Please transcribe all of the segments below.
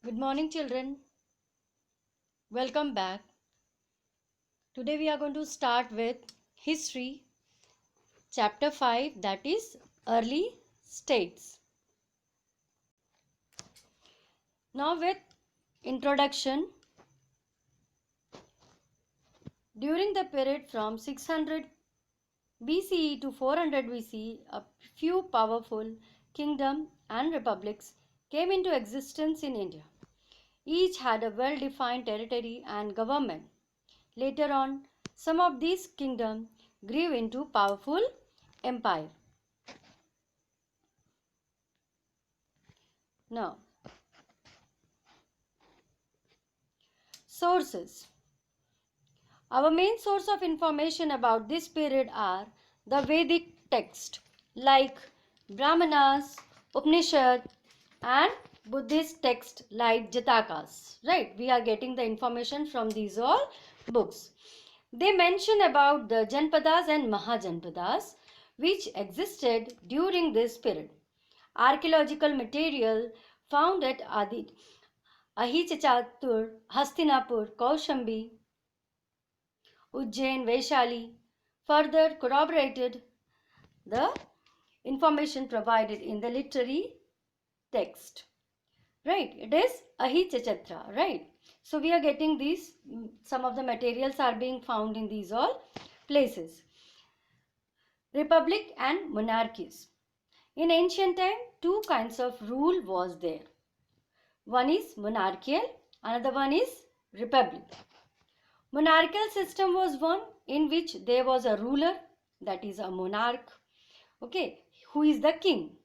Good morning, children. Welcome back. Today we are going to start with History, Chapter 5, that is Early States. Now, with introduction, during the period from 600 BCE to 400 BCE, a few powerful kingdoms and republics came into existence in India. Each had a well defined territory and government. Later on, some of these kingdoms grew into powerful empires. Now, sources. Our main source of information about this period are the Vedic text like Brahmanas, Upanishad and Buddhist text like Jatakas. Right? We are getting the information from these all books. They mention about the Janpadas and Mahajanpadas which existed during this period. Archaeological material found at Ahichatur, Hastinapur, Kaushambi, Ujjain, Vaishali further corroborated the information provided in the literary text. Right, it is Ahichachatra, right? So we are getting these, some of the materials are being found in these all places. Republic and monarchies. In ancient time, two kinds of rule was there. One is monarchical, another one is republic. Monarchical system was one in which there was a ruler, that is a monarch, okay, who is the king.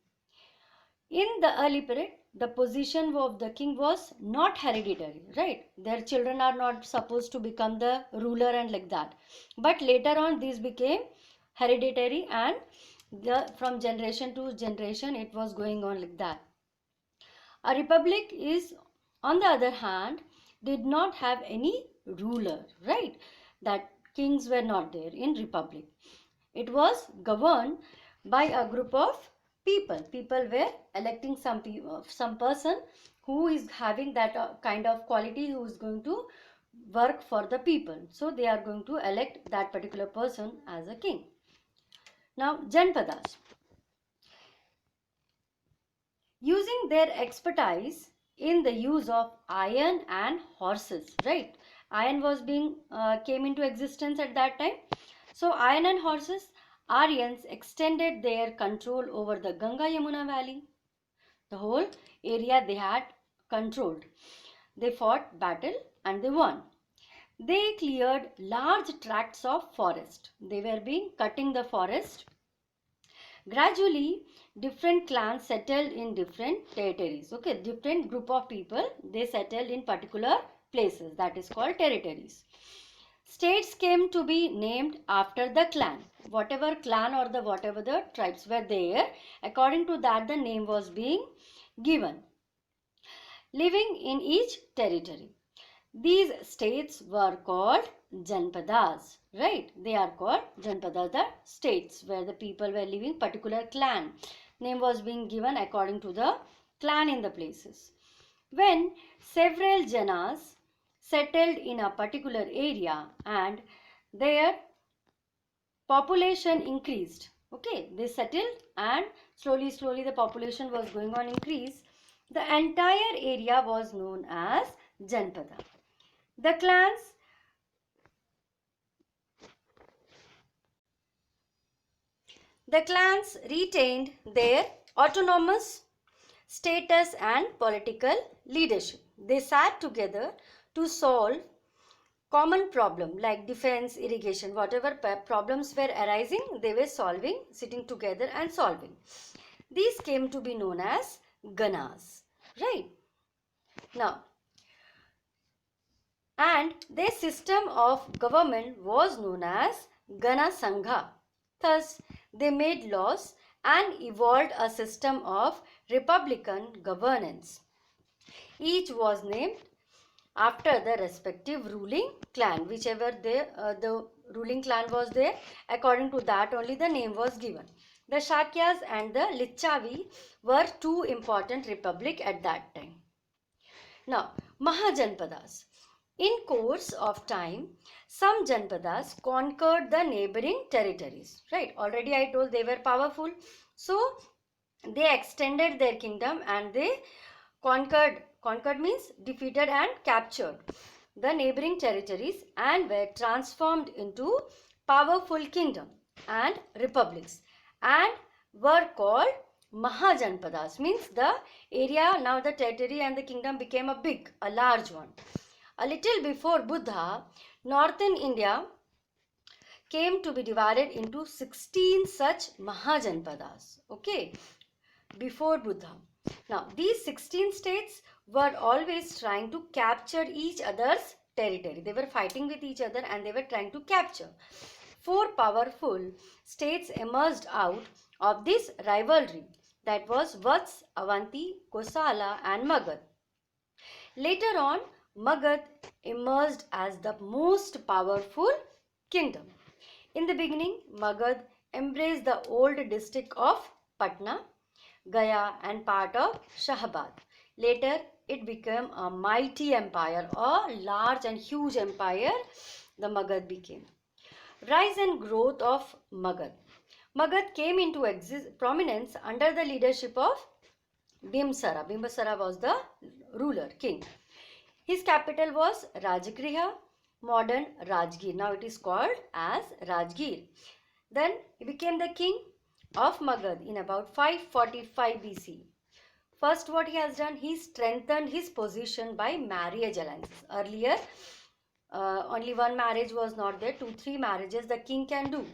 In the early period, the position of the king was not hereditary, right? Their children are not supposed to become the ruler and like that. But later on, this became hereditary and from generation to generation, it was going on like that. A republic is, on the other hand, did not have any ruler, right? That kings were not there in republic. It was governed by a group of people. People were electing some person who is having that kind of quality, who is going to work for the people. So they are going to elect that particular person as a king. Now, Janpadas. Using their expertise in the use of iron and horses, right? Iron was being came into existence at that time. So iron and horses, Aryans extended their control over the Ganga Yamuna valley. The whole area they had controlled. They fought battle and they won. They cleared large tracts of forest. They were being cutting the forest. Gradually, different clans settled in different territories. Okay, different group of people, they settled in particular places. That is called territories. States came to be named after the clan. Whatever clan or whatever the tribes were there, according to that the name was being given. Living in each territory. These states were called Janpadas, right? They are called Janpadas, the states where the people were living, particular clan. Name was being given according to the clan in the places. When several Janas settled in a particular area and their population increased, okay, they settled and slowly the population was going on increase. The entire area was known as Janpada. The clans retained their autonomous status and political leadership. They sat together to solve common problem like defense, irrigation, whatever problems were arising, they were solving, sitting together and solving. These came to be known as Ganas, right? Now, and their system of government was known as Gana Sangha. Thus, they made laws and evolved a system of republican governance. Each was named after the respective ruling clan, whichever the ruling clan was there, according to that only the name was given. The Shakyas and the Licchavi were two important republic at that time. Now, Mahajanpadas. In course of time, some Janpadas conquered the neighboring territories, right? Already I told they were powerful, so they extended their kingdom and they conquered means defeated and captured the neighboring territories and were transformed into powerful kingdom and republics and were called Mahajanpadas. Means the area, now the territory and the kingdom became a large one. A little before Buddha, northern India came to be divided into 16 such Mahajanpadas. Okay, before Buddha. Now, these 16 states were always trying to capture each other's territory. They were fighting with each other and they were trying to capture. 4 powerful states emerged out of this rivalry. That was Vats, Avanti, Kosala and Magad. Later on, Magad emerged as the most powerful kingdom. In the beginning, Magad embraced the old district of Patna, Gaya and part of Shahabad. Later, it became a mighty empire, a large and huge empire the Magad became. Rise and growth of Magad. Magad came into prominence under the leadership of Bimsara. Bimbisara was the ruler, king. His capital was Rajgriha, modern Rajgir. Now it is called as Rajgir. Then he became the king of Magad in about 545 BC. First, what he has done, he strengthened his position by marriage alliances. Earlier, only one marriage was not there, 2-3 marriages the king can do.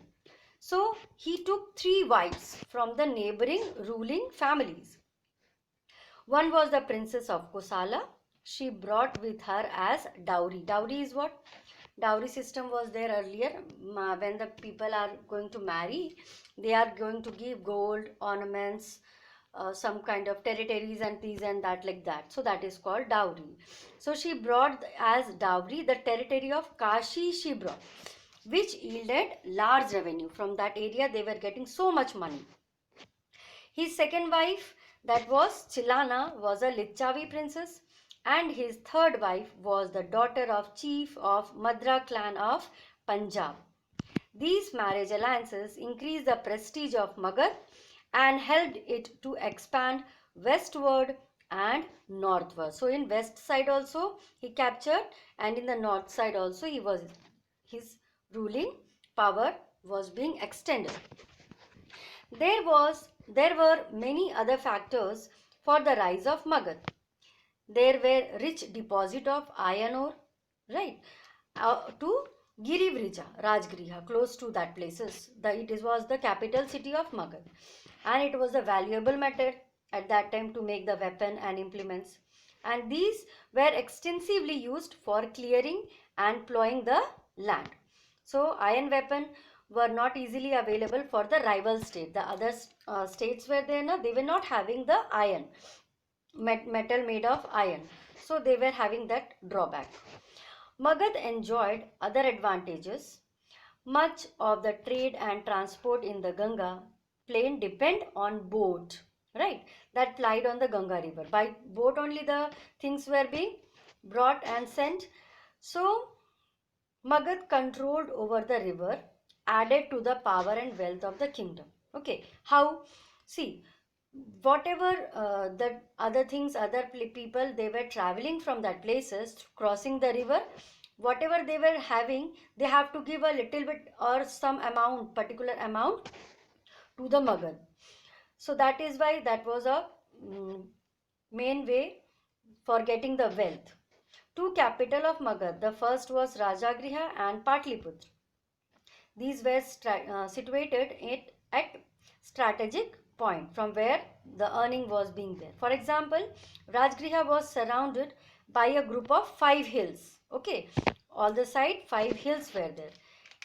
So he took 3 wives from the neighboring ruling families. One was the princess of Kosala. She brought with her as dowry. Dowry is what? Dowry system was there earlier. When the people are going to marry, they are going to give gold, ornaments, some kind of territories and these and that, like that. So that is called dowry. So she brought as dowry the territory of Kashi she brought, which yielded large revenue. From that area they were getting so much money. His second wife, that was Chilana, was a Lichavi princess, and his third wife was the daughter of chief of Madra clan of Punjab. These marriage alliances increased the prestige of Magad and helped it to expand westward and northward. So in west side also he captured, and in the north side also his ruling power was being extended. There were many other factors for the rise of Magad. There were rich deposit of iron ore, right, to Girivrija, Rajgriha, close to that places. It was the capital city of Magad, and it was a valuable matter at that time to make the weapon and implements, and these were extensively used for clearing and plowing the land. So iron weapon were not easily available for the rival state. The other states were there, they were not having the iron, metal made of iron, so they were having that drawback. Magad enjoyed other advantages. Much of the trade and transport in the Ganga plain depend on boat, right, that plied on the Ganga river. By boat only the things were being brought and sent. So Magad controlled over the river, added to the power and wealth of the kingdom. Okay, how? See, whatever the other things, other people, they were traveling from that places, crossing the river, whatever they were having, they have to give a little bit or some amount, particular amount to the Magad. So that is why that was a main way for getting the wealth. 2 capital of Magad, the first was Rajagriha and Patliputra. These were situated at strategic point from where the earning was being there. For example, Rajgriha was surrounded by a group of 5 hills. Okay, all the side 5 hills were there.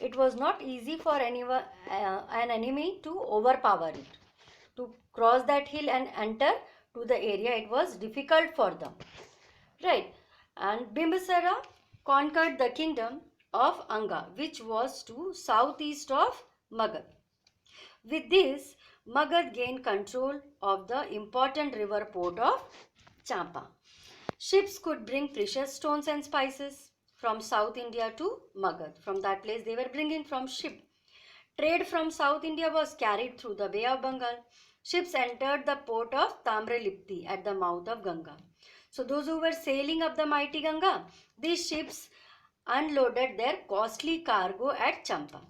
It was not easy for anyone, an enemy to overpower it. To cross that hill and enter to the area, it was difficult for them. Right, and Bimbisara conquered the kingdom of Anga, which was to southeast of Magad. With this, Magad gained control of the important river port of Champa. Ships could bring precious stones and spices from South India to Magad. From that place they were bringing from ship. Trade from South India was carried through the Bay of Bengal. Ships entered the port of Tamralipti at the mouth of Ganga. So those who were sailing up the mighty Ganga, these ships unloaded their costly cargo at Champa.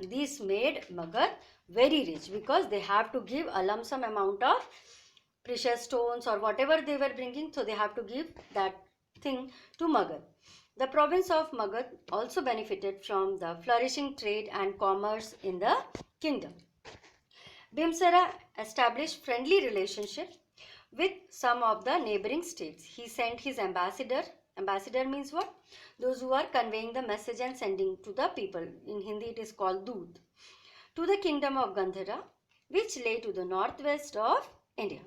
This made Magad very rich because they have to give a lump sum amount of precious stones or whatever they were bringing, so they have to give that thing to Magad. The province of Magad also benefited from the flourishing trade and commerce in the kingdom. Bimsara established friendly relationship with some of the neighboring states. He sent his ambassador. Ambassador means what? Those who are conveying the message and sending to the people. In Hindi it is called Dood. To the kingdom of Gandhara, which lay to the northwest of India.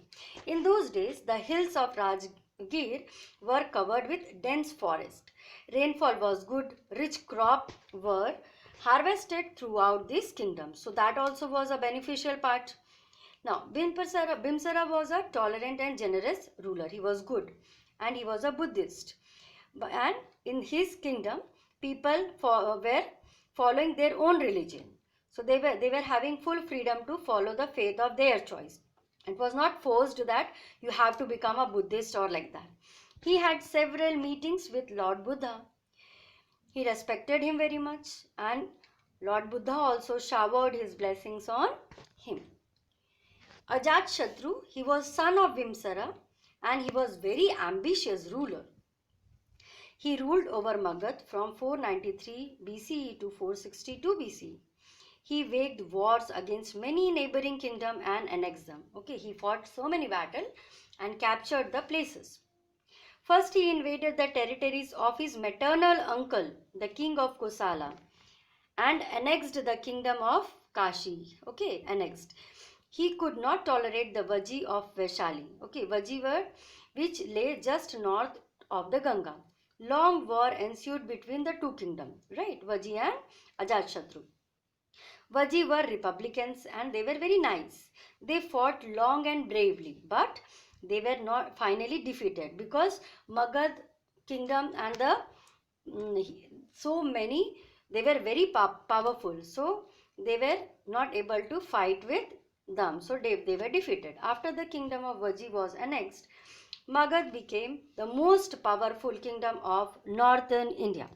In those days, the hills of Rajgir were covered with dense forest. Rainfall was good, rich crops were harvested throughout this kingdom. So that also was a beneficial part. Now, Bimsara was a tolerant and generous ruler. He was good and he was a Buddhist. And in his kingdom, people were following their own religion. So they were having full freedom to follow the faith of their choice. It was not forced that you have to become a Buddhist or like that. He had several meetings with Lord Buddha. He respected him very much and Lord Buddha also showered his blessings on him. Ajatashatru, he was son of Bimsara and he was very ambitious ruler. He ruled over Magad from 493 BCE to 462 BCE. He waged wars against many neighboring kingdoms and annexed them. Okay, he fought so many battles and captured the places. First, he invaded the territories of his maternal uncle, the king of Kosala, and annexed the kingdom of Kashi. Okay, annexed. He could not tolerate the Vaji of Vaishali. Okay, Vaji were which lay just north of the Ganga. Long war ensued between the two kingdoms, right? Vaji and Ajatashatru. Vaji were republicans and they were very nice. They fought long and bravely, but they were not finally defeated because Magad kingdom and so many, they were very powerful. So they were not able to fight with them. So they were defeated. After the kingdom of Vaji was annexed, Magad became the most powerful kingdom of northern India.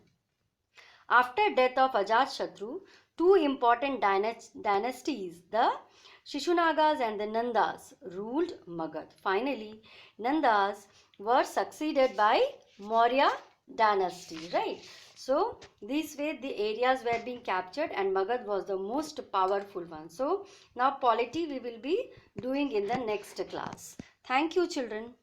After death of Ajatashatru, two important dynasties, the Shishunagas and the Nandas, ruled Magad. Finally, Nandas were succeeded by Maurya dynasty, right? So, this way the areas were being captured and Magad was the most powerful one. So, now polity we will be doing in the next class. Thank you, children.